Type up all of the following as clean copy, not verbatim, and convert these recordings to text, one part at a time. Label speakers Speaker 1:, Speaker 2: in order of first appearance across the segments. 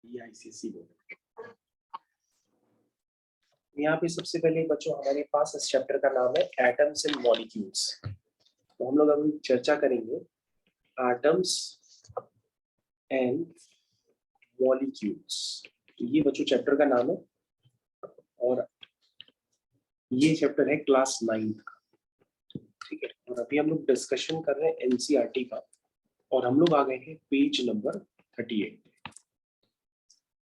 Speaker 1: ये ICSE board. यहाँ पे सबसे पहले बच्चों हमारे पास इस चैप्टर का नाम है एटम्स एंड मॉलिक्यूल्स। तो हम लोग अभी चर्चा करेंगे एटम्स एंड मॉलिक्यूल्स। तो ये बच्चों चैप्टर का नाम है और ये चैप्टर है क्लास 9th का, ठीक है। और अभी हम लोग डिस्कशन कर रहे हैं एनसीईआरटी का और हम लोग आ गए हैं पेज नंबर 38।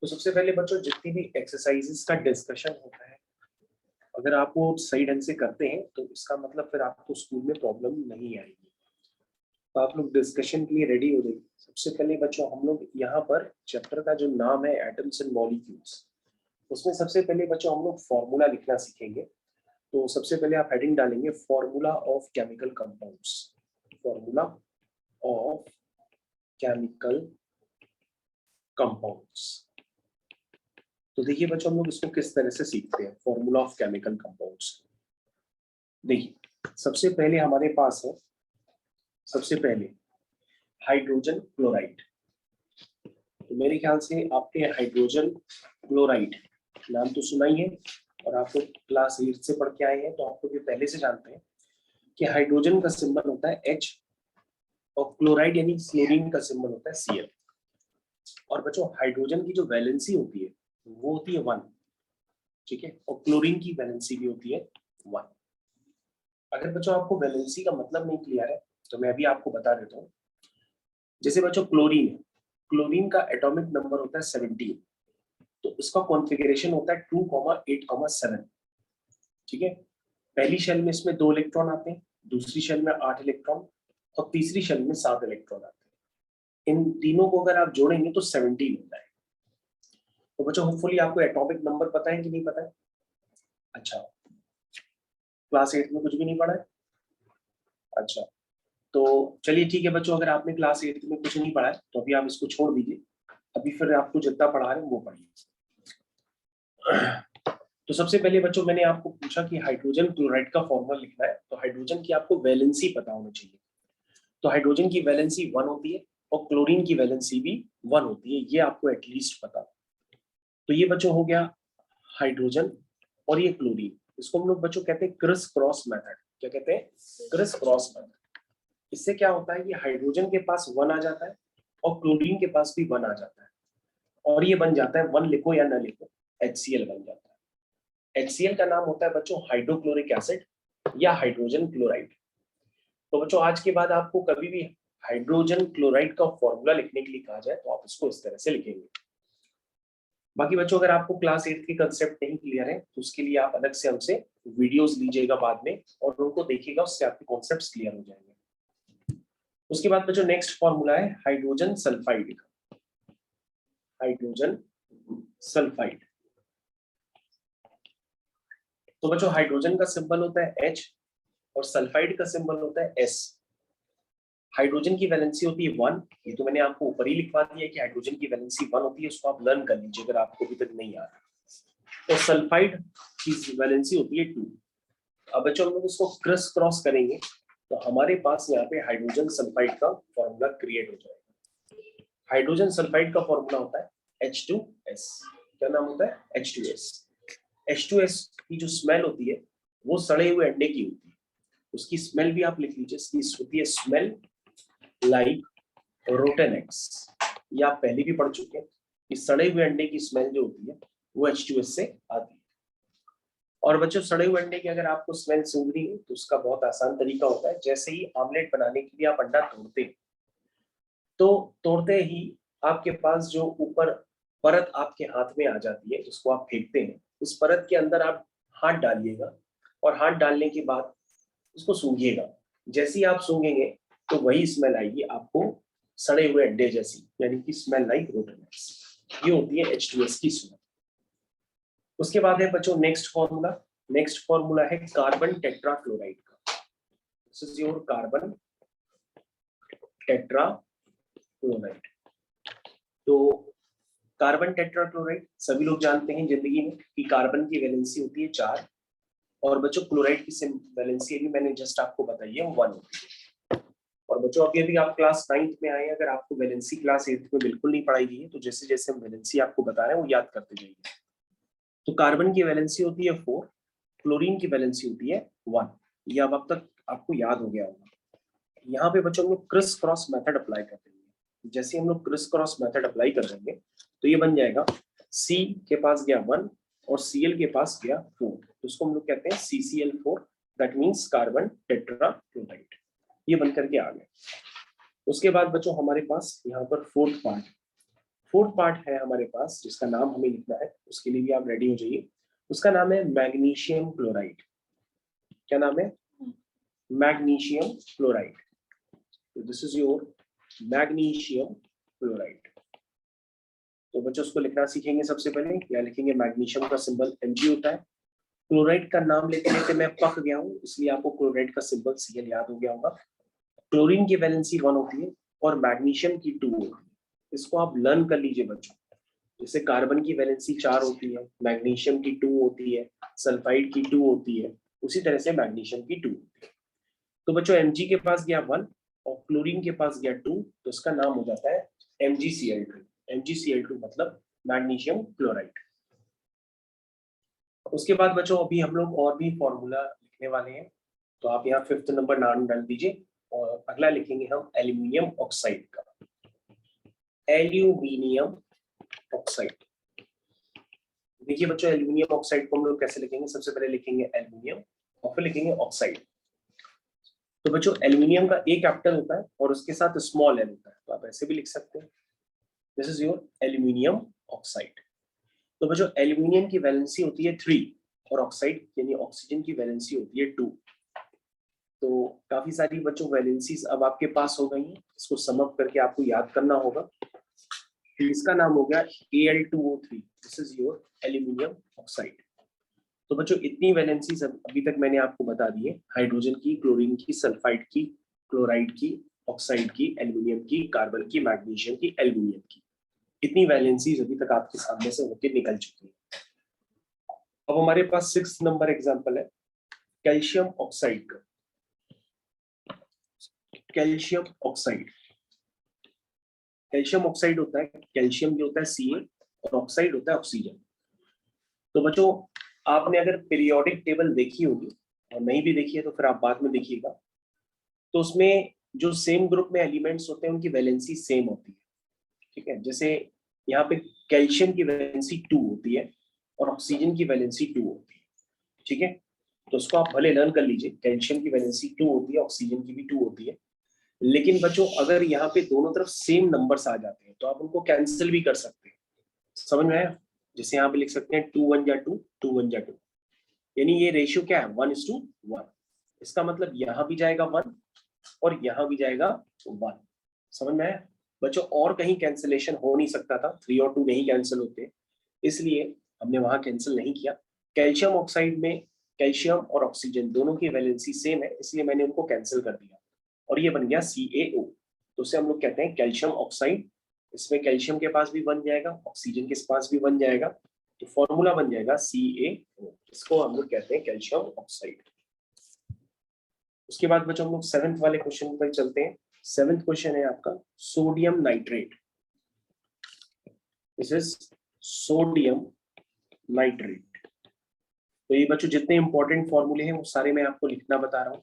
Speaker 1: तो सबसे पहले बच्चों जितनी भी एक्सरसाइजेस का डिस्कशन होता है अगर आप वो सही ढंग से करते हैं तो इसका मतलब फिर आपको स्कूल में प्रॉब्लम नहीं आएगी। तो आप लोग डिस्कशन के लिए रेडी हो जाइए। सबसे पहले बच्चों हम लोग यहाँ पर चैप्टर का जो नाम है एटम्स एंड मॉलिक्यूल्स, उसमें सबसे पहले बच्चों हम लोग फॉर्मूला लिखना सीखेंगे। तो सबसे पहले आप हेडिंग डालेंगे formula of chemical compounds. Formula of chemical compounds. तो देखिए बच्चों हम लोग इसको किस तरह से सीखते हैं फॉर्मूला ऑफ केमिकल कंपाउंड्स। देखिए सबसे पहले हमारे पास है सबसे पहले हाइड्रोजन क्लोराइड। तो मेरे ख्याल से आपने हाइड्रोजन क्लोराइड नाम तो सुना ही है और आप लोग क्लास 8 से पढ़ के आए हैं तो आप लोग ये पहले से जानते हैं कि हाइड्रोजन का सिंबल होता है H और क्लोराइड यानी क्लोरीन का सिंबल होता है Cl। और बच्चों हाइड्रोजन की जो वैलेंसी होती है वो होती है 1, ठीक है, और क्लोरीन की वैलेंसी भी होती है 1। अगर बच्चों आपको वैलेंसी का मतलब नहीं क्लियर है तो मैं अभी आपको बता देता हूँ। जैसे बच्चों क्लोरीन है, क्लोरीन का एटॉमिक नंबर होता है 17, तो उसका कॉन्फ़िगरेशन होता है 2,8,7, ठीक है। पहली शेल में इसमें 2 इलेक्ट्रॉन आते हैं, दूसरी शेल में 8 इलेक्ट्रॉन और तीसरी शेल में 7 इलेक्ट्रॉन आते हैं। इन तीनों को अगर आप जोड़ेंगे तो 17 होता है। तो बच्चों होपफुली आपको एटॉमिक नंबर पता है कि नहीं पता है? अच्छा, क्लास 8 में कुछ भी नहीं पढ़ा है? अच्छा, तो चलिए ठीक है बच्चों, अगर आपने क्लास 8 में कुछ नहीं पढ़ा है तो अभी आप इसको छोड़ दीजिए। अभी फिर आपको जितना पढ़ा रहे हैं वो पढ़िए। तो सबसे पहले बच्चों मैंने आपको पूछा कि हाइड्रोजन क्लोराइड का फॉर्मूला लिखना है तो हाइड्रोजन की आपको वैलेंसी पता होनी चाहिए। तो हाइड्रोजन की वैलेंसी 1 होती है और क्लोरीन की वैलेंसी भी 1 होती है, ये आपको एटलीस्ट पता। तो ये बच्चों हो गया हाइड्रोजन और ये क्लोरीन। इसको हम लोग बच्चों कहते हैं क्रिस क्रॉस मेथड। क्या कहते हैं? Criss cross method. इससे क्या होता है कि हाइड्रोजन के पास 1 आ जाता है और क्लोरीन के पास भी 1 आ जाता है और ये बन जाता है 1 लिखो या ना लिखो HCl बन जाता है। HCl का नाम होता है बच्चों हाइड्रोक्लोरिक एसिड या हाइड्रोजन क्लोराइड। तो बच्चों आज के बाद आपको कभी भी हाइड्रोजन क्लोराइड का फॉर्मूला लिखने के लिए कहा जाए तो आप इसको इस तरह से लिखेंगे। बाकी बच्चों अगर आपको क्लास 8 की कंसेप्ट नहीं क्लियर है तो उसके लिए आप अलग से हमसे वीडियोस लीजिएगा बाद में और उनको देखिएगा, उससे आपके कॉन्सेप्ट्स क्लियर हो जाएंगे। उसके बाद बच्चों नेक्स्ट फॉर्मूला है हाइड्रोजन सल्फाइड का। Hydrogen sulphide. तो बच्चों हाइड्रोजन का सिंबल होता है H और सल्फाइड का सिंबल होता है S। हाइड्रोजन की वैलेंसी होती है 1, ये तो मैंने आपको ऊपर ही लिखवा दिया कि हाइड्रोजन की वैलेंसी 1 होती है, उसको आप लर्न कर लीजिए अगर आपको अभी तक नहीं आ रहा। और सल्फाइड की वैलेंसी होती है 2। अब बच्चों हम लोग इसको क्रॉस करेंगे तो हमारे पास यहाँ पे हाइड्रोजन सल्फाइड का फॉर्मूला क्रिएट हो जाएगा। हाइड्रोजन सल्फाइड का फॉर्मूला होता है H2S। क्या नाम होता है? H2S। H2S की जो स्मेल होती है वो सड़े हुए अंडे की होती है, उसकी स्मेल भी आप लिख लीजिए, इसकी होती है स्मेल लाइक रोटन एग्स। ये आप पहले भी पढ़ चुके हैं कि सड़े हुए अंडे की स्मेल जो होती है वो H2S से आती है। और बच्चों सड़े हुए अंडे की अगर आपको स्मेल सूंघनी है तो उसका बहुत आसान तरीका होता है। जैसे ही आमलेट बनाने के लिए आप अंडा तोड़ते हैं तो तोड़ते ही आपके पास जो ऊपर परत आपके हाथ में आ जाती है जिसको आप फेंकते हैं, उस परत के अंदर आप हाथ डालिएगा और हाथ डालने के बाद उसको सूंघिएगा। जैसे ही आप सूंघेंगे तो वही स्मेल आएगी आपको सड़े हुए अंडे जैसी, यानी कि स्मेल लाइक रोटन एग्स। ये होती है H2S की स्मेल। उसके बाद है बच्चों नेक्स्ट फॉर्मूला। नेक्स्ट फॉर्मूला है कार्बन टेट्राक्लोराइड का। This is your carbon tetrachloride. तो कार्बन टेट्राक्लोराइड सभी लोग जानते हैं जिंदगी में कि कार्बन की वैलेंसी होती है 4 और बच्चों क्लोराइड की वैलेंसी भी मैंने जस्ट आपको बताई है 1 होती है। और बच्चों अभी अभी आप क्लास 9th में आए, अगर आपको वैलेंसी क्लास 8th में बिल्कुल नहीं पढ़ाई गई है तो जैसे जैसे हम वैलेंसी आपको बता रहे हैं वो याद करते जाइए। तो कार्बन की वैलेंसी होती है 4, क्लोरीन की वैलेंसी होती है 1। ये अब तक आपको याद हो गया होगा। यहाँ पे बच्चों हम लोग क्रिस क्रॉस मेथड अप्लाई कर देंगे। जैसे हम लोग क्रिस क्रॉस मेथड अप्लाई कर देंगे तो ये बन जाएगा C के पास गया 1 और Cl के पास गया 4, तो इसको हम लोग कहते हैं CCl4, that means carbon tetrachloride. ये बन करके आ गया। उसके बाद बच्चों हमारे पास यहाँ पर फोर्थ पार्ट है हमारे पास, जिसका नाम हमें लिखना है, उसके लिए भी आप रेडी हो जाइए। उसका नाम है मैग्नीशियम क्लोराइड। क्या नाम है? Magnesium chloride. तो this is your magnesium chloride. तो बच्चों उसको लिखना सीखेंगे। सबसे पहले क्या लिखेंगे? मैग्नीशियम का सिंबल Mg होता है। क्लोराइड का नाम लेते लेते मैं पक गया हूँ, इसलिए आपको क्लोराइड का सिंबल Cl याद हो गया होगा। क्लोरीन की वैलेंसी 1 होती है और मैग्नीशियम की 2 होती है। इसको आप लर्न कर लीजिए बच्चों। जैसे कार्बन की वैलेंसी 4 होती है, मैग्नीशियम की 2 होती है, सल्फाइड की 2 होती है, उसी तरह से मैग्नीशियम की 2 होती है। तो बच्चों Mg के पास गया 1 और क्लोरीन के पास गया 2, तो इसका नाम हो जाता है MgCl2। MgCl2 मतलब मैग्नीशियम क्लोराइड। उसके बाद बच्चों अभी हम लोग और भी फॉर्मूला लिखने वाले हैं, तो आप यहाँ 5th नंबर नाम डाल दीजिए और अगला लिखेंगे हम एल्यूमिनियम ऑक्साइड का। Aluminium oxide. देखिए बच्चों एल्यूमिनियम ऑक्साइड को हम लोग कैसे लिखेंगे? सबसे पहले लिखेंगे एल्यूमिनियम और फिर लिखेंगे ऑक्साइड। तो बच्चों एल्यूमिनियम का एक कैपिटल होता है और उसके साथ स्मॉल एल होता है, तो आप ऐसे भी लिख सकते हैं, this is your aluminium oxide. तो बच्चों एल्यूमिनियम की वैलेंसी होती है 3 और ऑक्साइड यानी ऑक्सीजन की वैलेंसी होती है 2। तो काफी सारी बच्चों वैलेंसीज अब आपके पास हो गई हैं, इसको सम अप करके आपको याद करना होगा। इसका नाम हो गया Al2O3, this is your aluminium oxide. तो बच्चों इतनी वैलेंसीज अभी तक मैंने आपको बता दी है, हाइड्रोजन की, क्लोरीन की, सल्फाइड की, क्लोराइड की, ऑक्साइड की, एल्यूमिनियम की, कार्बन की, मैग्नीशियम की, एल्यूमिनियम की। इतनी वैलेंसीज अभी तक आपके सामने से होकर निकल चुकी है। अब हमारे पास 6th नंबर एग्जांपल है कैल्शियम ऑक्साइड का। कैल्शियम ऑक्साइड, कैल्शियम ऑक्साइड होता है, कैल्शियम जो होता है Ca और ऑक्साइड होता है ऑक्सीजन। तो बच्चों आपने अगर पीरियोडिक टेबल देखी होगी और नहीं भी देखी है तो फिर आप बाद में देखिएगा, तो उसमें जो सेम ग्रुप में एलिमेंट्स होते हैं उनकी वैलेंसी सेम होती है। ठीक है, जैसे यहाँ पे कैल्शियम की वैलेंसी 2 होती है और ऑक्सीजन की वैलेंसी 2 होती है। ठीक है, तो उसको आप भले लर्न कर लीजिए, कैल्शियम की वैलेंसी 2 होती है, ऑक्सीजन की भी 2 होती है। लेकिन बच्चों अगर यहाँ पे दोनों तरफ सेम नंबर्स आ जाते हैं तो आप उनको कैंसिल भी कर सकते हैं। समझ में आया? जैसे यहाँ पे लिख सकते हैं 2 1 जा 2, 2 1 जा 2, यानी ये रेशियो क्या है? 1:1। इसका मतलब यहाँ भी जाएगा 1 और यहाँ भी जाएगा 1। समझ में आया बच्चों? और कहीं कैंसिलेशन हो नहीं सकता था, 3 और 2 नहीं कैंसिल होते, इसलिए हमने वहां कैंसिल नहीं किया। कैल्शियम ऑक्साइड में कैल्शियम और ऑक्सीजन दोनों की वैलेंसी सेम है, इसलिए मैंने उनको कैंसिल कर दिया और ये बन गया CaO। तो उसे हम लोग कहते हैं कैल्शियम ऑक्साइड। इसमें कैल्शियम के पास भी बन जाएगा, ऑक्सीजन के पास भी बन जाएगा, तो फॉर्मूला बन जाएगा CaO। इसको हम लोग कहते हैं कैल्शियम ऑक्साइड। उसके बाद बच्चों हम लोग 7th वाले क्वेश्चन पर चलते हैं। 7th क्वेश्चन है आपका sodium nitrate. This is sodium nitrate. तो ये बच्चों जितने इंपॉर्टेंट फॉर्मूले हैं वो सारे मैं आपको लिखना बता रहा हूँ।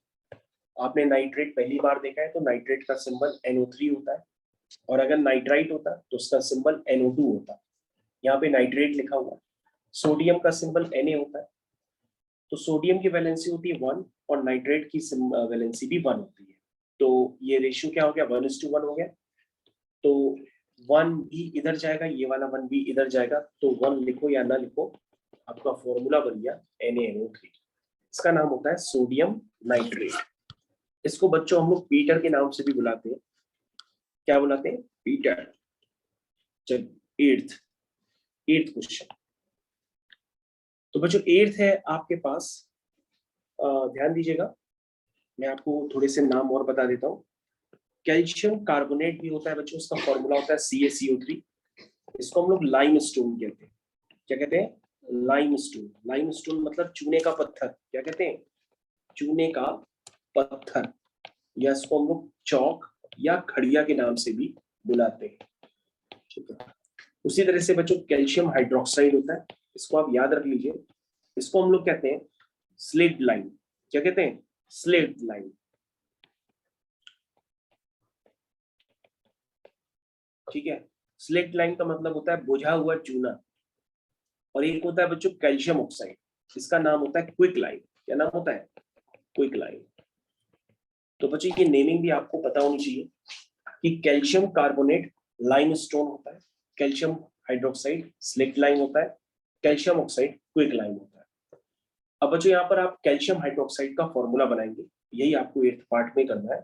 Speaker 1: आपने नाइट्रेट पहली बार देखा है तो नाइट्रेट का सिंबल NO3 होता है और अगर नाइट्राइट होता तो उसका सिंबल NO2 होता। यहाँ पे नाइट्रेट लिखा हुआ। सोडियम का सिंबल Na होता है, तो सोडियम की वैलेंसी होती है 1 और नाइट्रेट की वैलेंसी भी 1 होती है। तो ये रेशियो क्या हो गया? 1:1 हो गया। तो 1 भी इधर जाएगा, ये वाला 1 भी इधर जाएगा, तो 1 लिखो या ना लिखो, आपका फॉर्मूला बन गया NaNO3। इसका नाम होता है सोडियम नाइट्रेट। इसको बच्चों हम लोग पीटर के नाम से भी बुलाते हैं। क्या बुलाते हैं? पीटर। चलिए 8th क्वेश्चन। तो बच्चों 8th है आपके पास, ध्यान दीजिएगा, मैं आपको थोड़े से नाम और बता देता हूँ। कैल्शियम कार्बोनेट भी होता है बच्चों, उसका फॉर्मूला होता है CaCO3। इसको हम लोग लाइम स्टोन कहते हैं। क्या कहते हैं? Lime stone. लाइम स्टोन मतलब चूने का पत्थर। क्या कहते हैं? चूने का पत्थर, या इसको हम लोग चौक या खड़िया के नाम से भी बुलाते हैं, ठीक है। उसी तरह से बच्चों कैल्शियम हाइड्रोक्साइड होता है, इसको आप याद रख लीजिए, इसको हम लोग कहते हैं स्लिट लाइन। क्या कहते हैं? स्लिट लाइन, ठीक है। स्लिट लाइन का मतलब होता है बुझा हुआ चूना। और एक होता है बच्चों कैल्शियम ऑक्साइड, इसका नाम होता है क्विक लाइन। क्या नाम होता है? Quick line. तो बच्चों ये नेमिंग भी आपको पता होनी चाहिए कि कैल्शियम कार्बोनेट लाइमस्टोन होता है, कैल्शियम हाइड्रोक्साइड स्लिट लाइन होता है, कैल्शियम ऑक्साइड क्विक लाइन होता है। अब बच्चों यहाँ पर आप कैल्शियम हाइड्रोक्साइड का फॉर्मूला बनाएंगे, यही आपको 8th पार्ट में करना है।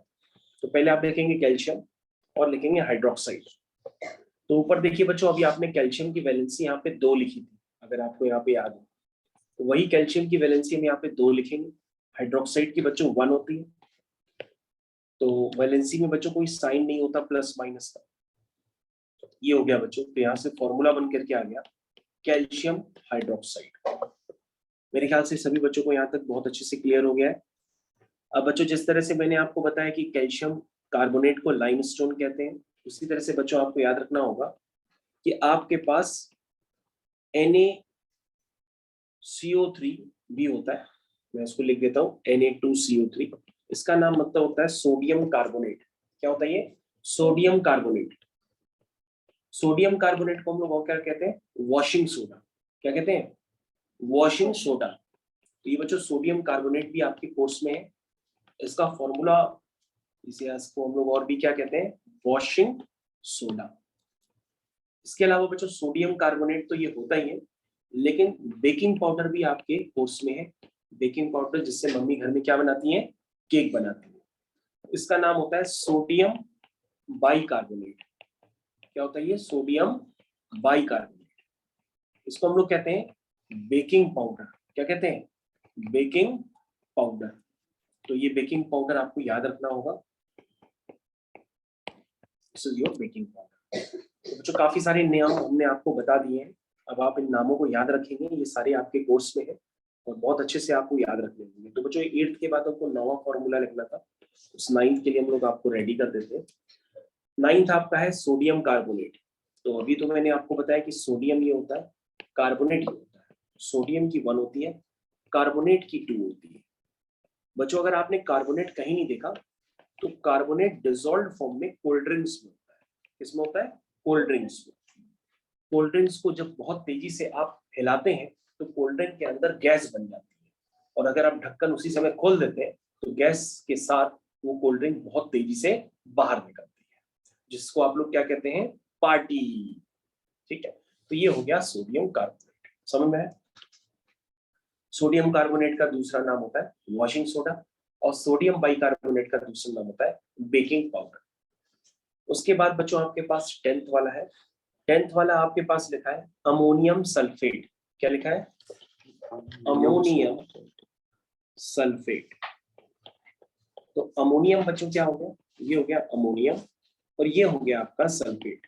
Speaker 1: तो पहले आप लिखेंगे कैल्शियम और लिखेंगे हाइड्रोक्साइड। तो ऊपर देखिए बच्चों, अभी आपने कैल्शियम की वैलेंसी यहाँ पे 2 लिखी थी, अगर आपको यहाँ पे याद हो, तो वही कैल्शियम की वैलेंसी हम यहाँ पे 2 लिखेंगे। हाइड्रोक्साइड की बच्चों 1 होती है, तो वैलेंसी में बच्चों कोई साइन नहीं होता प्लस माइनस का। ये हो गया बच्चों, तो यहाँ से फॉर्मूला बन करके आ गया कैल्शियम हाइड्रोक्साइड। मेरे ख्याल से सभी बच्चों को यहाँ तक बहुत अच्छे से क्लियर हो गया है। अब बच्चों जिस तरह से मैंने आपको बताया कि कैल्शियम कार्बोनेट को लाइमस्टोन कहते हैं, उसी तरह से बच्चों आपको याद रखना होगा कि आपके पास Na2CO3 भी होता है। मैं इसको लिख देता हूँ Na2CO3, इसका नाम मतलब होता है सोडियम कार्बोनेट। क्या होता है ये? Sodium carbonate. सोडियम कार्बोनेट को हम लोग और क्या कहते हैं? Washing soda. क्या कहते हैं? Washing soda. तो ये बच्चों सोडियम कार्बोनेट भी आपके कोर्स में है। इसका फॉर्मूला, इसे इसको हम लोग और भी क्या कहते हैं? Washing soda. इसके अलावा बच्चों सोडियम कार्बोनेट तो ये होता ही है, लेकिन बेकिंग पाउडर भी आपके कोर्स में है। बेकिंग पाउडर जिससे मम्मी घर में क्या बनाती है? केक बनाती है। इसका नाम होता है सोडियम बाइकार्बोनेट। क्या होता है ये? Sodium bicarbonate. इसको हम लोग कहते हैं बेकिंग पाउडर। क्या कहते हैं? Baking powder. तो ये बेकिंग पाउडर आपको याद रखना होगा, this is your baking powder. तो बच्चों काफी सारे नाम हमने आपको बता दिए हैं, अब आप इन नामों को याद रखेंगे, ये सारे आपके कोर्स में है और बहुत अच्छे से आपको याद रखने होंगे। तो बच्चों 8th के बाद आपको 9वां फॉर्मूला लिखना था, उस 9th के लिए हम लोग आपको रेडी कर देते हैं। 9th आपका है सोडियम कार्बोनेट। तो अभी तो मैंने आपको बताया कि सोडियम ये होता है, कार्बोनेट ये होता है। सोडियम की 1 होती है, कार्बोनेट की 2 होती है। बच्चों अगर आपने कार्बोनेट कहीं नहीं देखा, तो कार्बोनेट डिसॉल्व फॉर्म में कोल्ड ड्रिंक्स में होता है। किसमें होता है? कोल्ड ड्रिंक्स में। कोल्ड ड्रिंक्स को जब बहुत तेजी से आप हिलाते हैं तो कोल्ड ड्रिंक के अंदर गैस बन जाती है, और अगर आप ढक्कन उसी समय खोल देते हैं तो गैस के साथ वो कोल्ड ड्रिंक बहुत तेजी से बाहर निकलती है, जिसको आप लोग क्या कहते हैं? पार्टी। ठीक है, तो ये हो गया सोडियम कार्बोनेट। समझ में है? सोडियम कार्बोनेट का दूसरा नाम होता है वॉशिंग सोडा, और सोडियम बाइकार्बोनेट का दूसरा नाम होता है बेकिंग पाउडर। उसके बाद बच्चों आपके पास 10th वाला है। 10th वाला आपके पास लिखा है अमोनियम सल्फेट। क्या लिखा है? Ammonium sulphate. तो अमोनियम बच्चों क्या हो गया? ये हो गया अमोनियम, और ये हो गया आपका सल्फेट।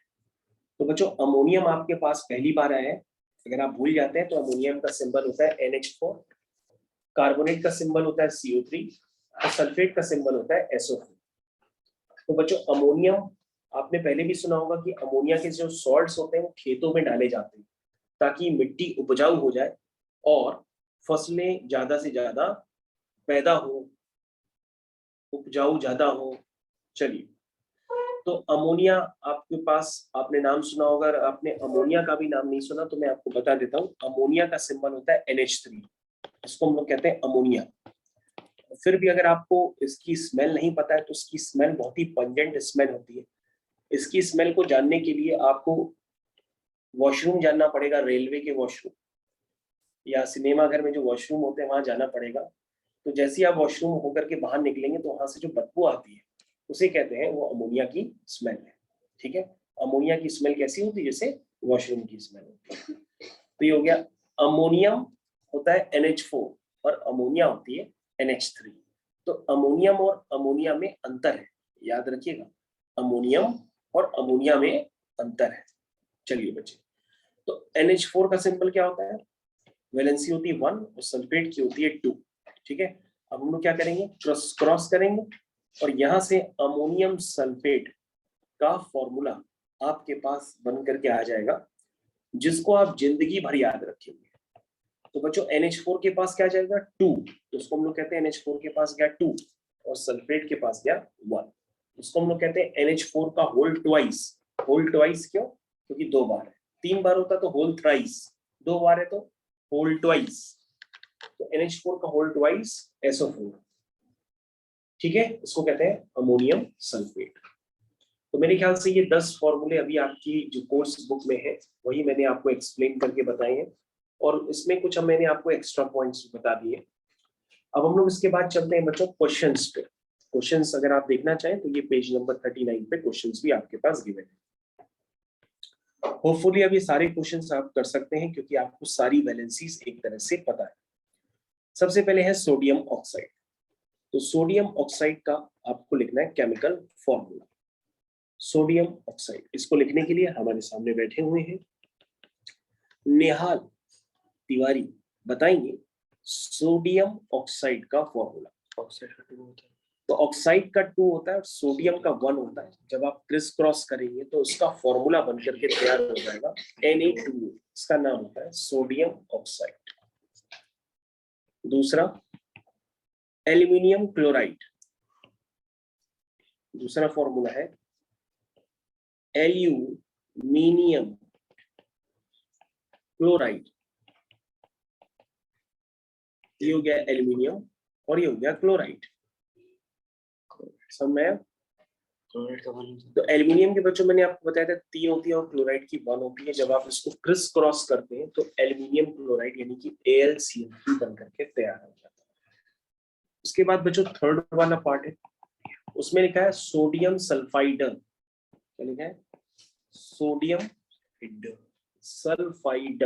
Speaker 1: तो बच्चों अमोनियम आपके पास पहली बार आया है, अगर आप भूल जाते हैं तो अमोनियम का सिंबल होता है NH4, कार्बोनेट का सिंबल होता है CO3 और सल्फेट का सिंबल होता है SO4। तो बच्चों अमोनियम आपने पहले भी सुना होगा कि अमोनिया के जो सॉल्ट्स होते हैं वो खेतों में डाले जाते हैं ताकि मिट्टी उपजाऊ हो जाए और फसलें ज्यादा से ज्यादा पैदा हो, उपजाऊ ज्यादा हो। चलिए, तो अमोनिया आपके पास, आपने नाम सुना होगा, अगर आपने अमोनिया का भी नाम नहीं सुना तो मैं आपको बता देता हूँ। अमोनिया का सिंबल होता है NH3, इसको हम लोग कहते हैं अमोनिया। फिर भी अगर आपको इसकी स्मेल नहीं पता है तो इसकी स्मेल बहुत ही पंजेंट स्मेल होती है। इसकी स्मेल को जानने के लिए आपको वॉशरूम जानना पड़ेगा, रेलवे के वॉशरूम या सिनेमा घर में जो वॉशरूम होते हैं वहां जाना पड़ेगा। तो जैसे ही आप वॉशरूम होकर के बाहर निकलेंगे तो वहां से जो बदबू आती है उसे कहते हैं वो अमोनिया की स्मेल है। ठीक है, अमोनिया की स्मेल कैसी होती है? जैसे वॉशरूम की स्मेल होती है। तो ये हो गया, अमोनियम होता है NH4 और अमोनिया होती है NH3। तो अमोनियम और अमोनिया में अंतर है, याद रखिएगा, अमोनियम और अमोनिया में अंतर है। चलिए बच्चे, तो NH4 का सिंबल क्या होता है? वैलेंसी होती है 1 और सल्फेट की होती है 2। ठीक है, अब हम लोग क्या करेंगे? क्रॉस करेंगे। और यहां से अमोनियम सल्फेट का फॉर्मूला आपके पास बन करके आ जाएगा, जिसको आप जिंदगी भर याद रखेंगे। तो बच्चों NH4 के पास क्या जाएगा 2, तो उसको हम लोग कहते हैं NH4 के पास गया 2 और सल्फेट के पास गया 1। उसको हम लोग कहते हैं NH4 का होल ट्वाइस। होल ट्वाइस क्यों? क्योंकि 2 बार है। 3 बार होता तो होल थ्राइस, 2 बार है तो होल ट्वाइस। तो NH4 का होल ट्वाइस SO4, ठीक है, इसको कहते हैं अमोनियम सल्फेट। तो मेरे ख्याल से ये 10 फॉर्मूले अभी आपकी जो कोर्स बुक में है वही मैंने आपको एक्सप्लेन करके बताए हैं, और इसमें कुछ मैंने आपको एक्स्ट्रा पॉइंट्स बता दिए। अब हम लोग इसके बाद चलते हैं बच्चों क्वेश्चंस पे। क्वेश्चंस अगर आप देखना चाहें तो ये पेज नंबर 39 पे क्वेश्चंस भी आपके पास गिवन है। होपफुली अब ये सारे क्वेश्चंस आप कर सकते हैं क्योंकि आपको सारी वैलेंसीज एक तरह से पता है। सबसे पहले है सोडियम ऑक्साइड। तो सोडियम ऑक्साइड का आपको लिखना है केमिकल फॉर्मूला। सोडियम ऑक्साइड, इसको लिखने के लिए हमारे सामने बैठे हुए हैं नेहाल तिवारी, बताएंगे सोडियम ऑक्साइड का फॉर्मूला। ऑक्साइड का 2 होता है, तो ऑक्साइड का 2 होता है और सोडियम का 1 होता है। जब आप क्रिस क्रॉस करेंगे तो इसका फॉर्मूला बनकर के तैयार हो जाएगा Na2, इसका नाम होता है सोडियम ऑक्साइड। दूसरा एल्यूमिनियम क्लोराइड, दूसरा फॉर्मूला है एल्यूमिनियम क्लोराइड। ये हो गया एल्यूमिनियम और ये हो गया क्लोराइड। समझ में? क्लोराइड का 1 होता है। तो एल्यूमिनियम के बच्चों मैंने आपको बताया था 3 होती है और क्लोराइड की 1 होती है। जब आप इसको क्रिस क्रॉस करते हैं तो एल्यूमिनियम क्लोराइड यानी कि AlCl3 बन करके तैयार हो जाता है। उसके बाद बच्चों थर्ड वाला पार्ट है, उसमें लिखा है सोडियम सल्फाइड। क्या लिखा है? Sodium sulphide.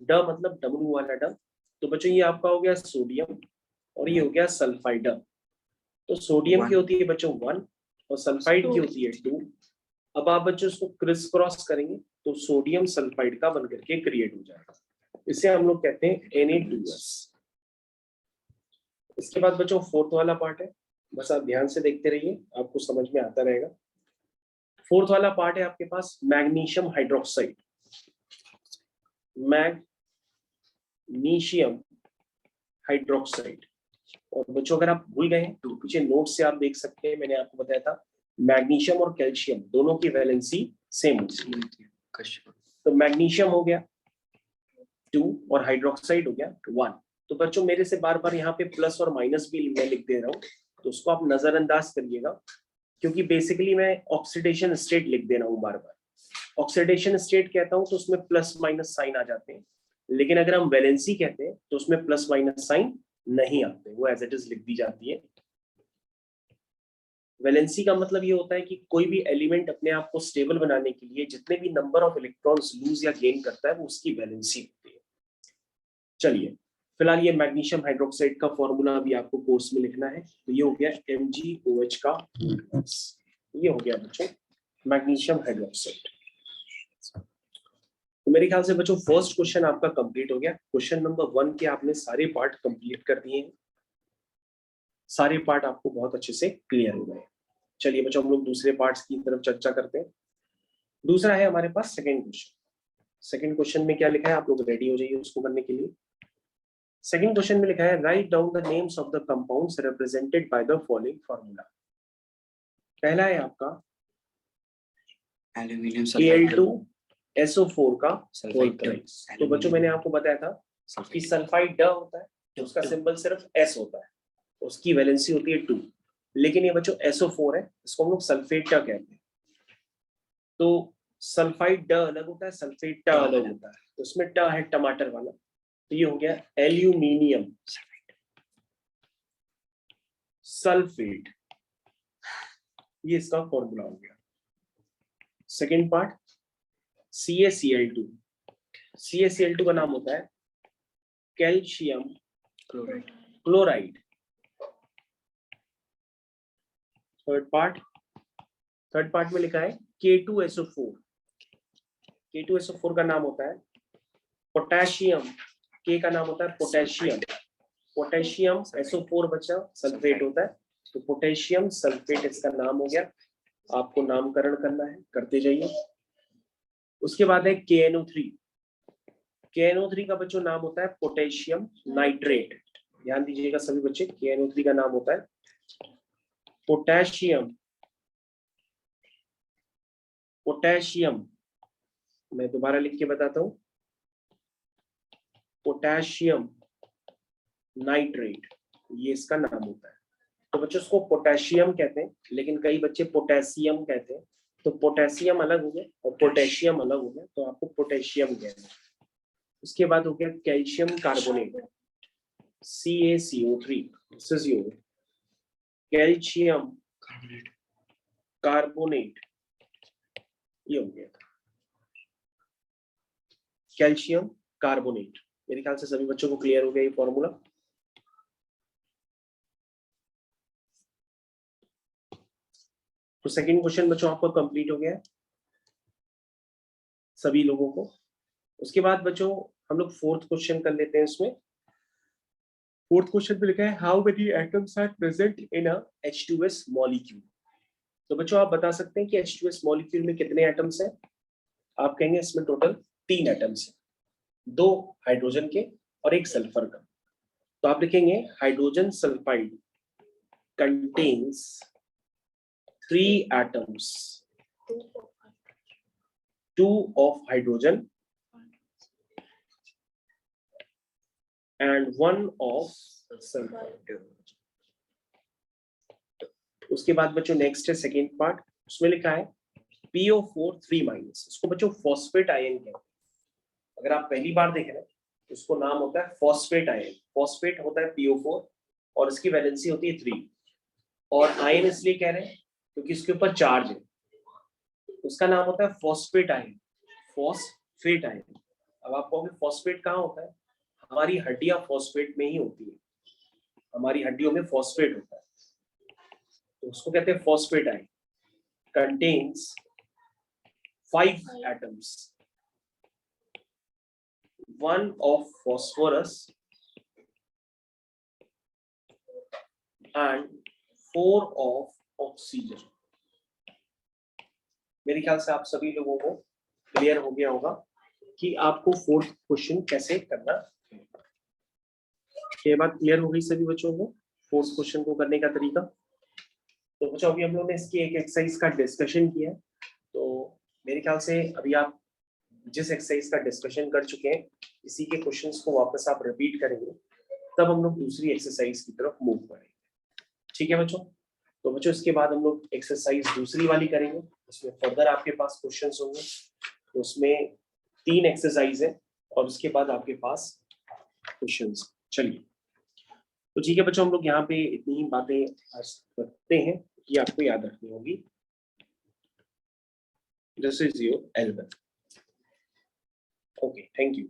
Speaker 1: ड मतलब W वाला ड। तो बच्चों ये आपका हो गया सोडियम और ये हो गया सल्फाइड। तो सोडियम की होती है बच्चों 1 और सल्फाइड की होती है 2। अब आप बच्चों इसको क्रिस क्रॉस करेंगे तो सोडियम सल्फाइड का बनकर के क्रिएट हो जाएगा। इसे हम लोग कहते हैं Na2S। इसके बाद बच्चों फोर्थ वाला पार्ट है, बस आप ध्यान से देखते रहिए, आपको समझ में आता रहेगा। फोर्थ वाला पार्ट है आपके पास मैग्नीशियम हाइड्रोक्साइड। Magnesium hydroxide. और बच्चों अगर आप भूल गए हैं तो पीछे नोट से आप देख सकते हैं, मैंने आपको बताया था मैग्नीशियम और कैल्शियम दोनों की वैलेंसी सेम होती है। तो मैग्नीशियम हो गया 2 और हाइड्रोक्साइड हो गया 1। तो बच्चों मेरे से बार बार यहाँ पे प्लस और माइनस भी मैं लिख दे रहा हूँ, तो उसको आप नजरअंदाज करिएगा क्योंकि बेसिकली मैं ऑक्सीडेशन स्टेट लिख दे रहा हूँ बार बार। ऑक्सीडेशन स्टेट कहता हूँ तो उसमें प्लस माइनस साइन आ जाते हैं, लेकिन अगर हम वैलेंसी कहते हैं तो उसमें प्लस माइनस साइन नहीं आते, वो एज इट इज लिख दी जाती है। वैलेंसी का मतलब ये होता है कि कोई भी एलिमेंट अपने आप को स्टेबल बनाने के लिए जितने भी नंबर ऑफ इलेक्ट्रॉन्स लूज या गेन करता है वो उसकी वैलेंसी होती है। चलिए फिलहाल ये मैग्नीशियम हाइड्रोक्साइड का फॉर्मूला अभी आपको कोर्स में लिखना है, तो ये हो गया MgOH का, ये हो गया बच्चों मैग्नीशियम हाइड्रोक्साइड। तो मेरे ख्याल से बच्चों फर्स्ट क्वेश्चन आपका कंप्लीट हो गया। क्वेश्चन नंबर 1 के आपने सारे पार्ट कंप्लीट कर दिए हैं, सारे पार्ट आपको बहुत अच्छे से क्लियर हो गए। चलिए बच्चों हम लोग दूसरे पार्ट्स की तरफ चर्चा करते हैं। दूसरा है हमारे पास सेकंड क्वेश्चन। सेकंड क्वेश्चन में क्या लिखा है, आप लोग रेडी हो जाइए उसको करने के लिए। सेकंड क्वेश्चन में लिखा है write down the names of the compounds represented by the following formula. पहला है आपका एल्यूमिनियम Al2SO4 का होल थ्राइस। तो बच्चों मैंने आपको बताया था कि सल्फाइड ड होता है तो उसका सिंबल सिर्फ S होता है, उसकी वैलेंसी होती है 2, लेकिन ये बच्चों SO4 है, इसको हम लोग सल्फेट ट कहते हैं। तो सल्फाइड ड अलग होता है, सल्फेट ट अलग होता है, तो उसमें ट है टमाटर वाला, तो ये हो गया एल्यूमिनियम सल्फेट, ये इसका फॉर्मूला हो गया। Second part CaCl2। CaCl2 का नाम होता है कैल्शियम क्लोराइड। थर्ड पार्ट में लिखा है K2SO4। K2SO4 का नाम होता है पोटेशियम, K का नाम होता है पोटेशियम, पोटेशियम SO4 बचा सल्फेट होता है, तो पोटेशियम सल्फेट इसका नाम हो गया, आपको नामकरण करना है, करते जाइए। उसके बाद है KNO3। KNO3 का बच्चों नाम होता है पोटेशियम नाइट्रेट। ध्यान दीजिएगा सभी बच्चे, KNO3 का नाम होता है पोटेशियम मैं दोबारा लिख के बताता हूं, पोटेशियम नाइट्रेट, ये इसका नाम होता है। तो बच्चों उसको पोटेशियम कहते हैं, लेकिन कई बच्चे पोटेशियम कहते हैं। तो पोटेशियम अलग हो गया और पोटेशियम अलग हो गया, तो आपको पोटेशियम कहना है। उसके बाद हो गया calcium carbonate, CaCO3, calcium carbonate, ये हो गया कैल्शियम कार्बोनेट। मेरे ख्याल से सभी बच्चों को क्लियर हो गया ये फॉर्मूला। तो सेकंड क्वेश्चन बच्चों आपका कंप्लीट हो गया है सभी लोगों को। उसके बाद बच्चों हम लोग फोर्थ क्वेश्चन कर लेते हैं। इसमें फोर्थ क्वेश्चन पे लिखा है how many atoms are present in a H2S molecule. तो बच्चों आप बता सकते हैं कि H2S मॉलिक्यूल में कितने एटम्स हैं। आप कहेंगे इसमें टोटल 3 एटम्स हैं, 2 हाइड्रोजन के और 1 सल्फर का। तो आप लिखेंगे hydrogen sulphide contains 3 atoms, 2 of hydrogen and 1 of sulfur। उसके बाद बच्चों नेक्स्ट है सेकेंड पार्ट, उसमें लिखा है PO4 3-। इसको बच्चों फॉस्फेट आयन कहते हैं। अगर आप पहली बार देख रहे हैं तो उसको नाम होता है फॉस्फेट आयन। फॉस्फेट होता है PO4 और इसकी वैलेंसी होती है 3, और आयन इसलिए कह रहे हैं क्योंकि इसके ऊपर चार्ज है, उसका नाम होता है फॉस्फेट आयन। Phosphate ion. अब आप कहोगे फॉस्फेट कहाँ होता है, हमारी हड्डियां फॉस्फेट में ही होती है, हमारी हड्डियों में फॉस्फेट होता है, तो उसको कहते हैं phosphate ion. Contains 5 atoms, 1 of phosphorus and 4 of oxygen। मेरे ख्याल से आप सभी लोगों को क्लियर हो गया होगा कि आपको फोर्थ क्वेश्चन कैसे करना है। ये बात क्लियर हो गई सभी बच्चों को फोर्थ क्वेश्चन को करने का तरीका। तो बच्चों अभी हम लोगों ने इसकी एक एक्सरसाइज का डिस्कशन किया है, तो मेरे ख्याल से अभी आप जिस एक्सरसाइज का डिस्कशन कर चुके हैं इसी के क्वेश्चंस को वापस आप रिपीट करेंगे, तब हम लोग दूसरी एक्सरसाइज की तरफ मूव करेंगे। ठीक है बच्चों। तो बच्चों इसके बाद हम लोग एक्सरसाइज दूसरी वाली करेंगे, उसमें फर्दर आपके पास क्वेश्चंस होंगे। तो उसमें 3 एक्सरसाइज है और उसके बाद आपके पास क्वेश्चंस। चलिए तो ठीक है बच्चों, हम लोग यहाँ पे इतनी ही बातें आज करते हैं कि आपको याद रखनी होगी। This is your L1। Okay, thank you.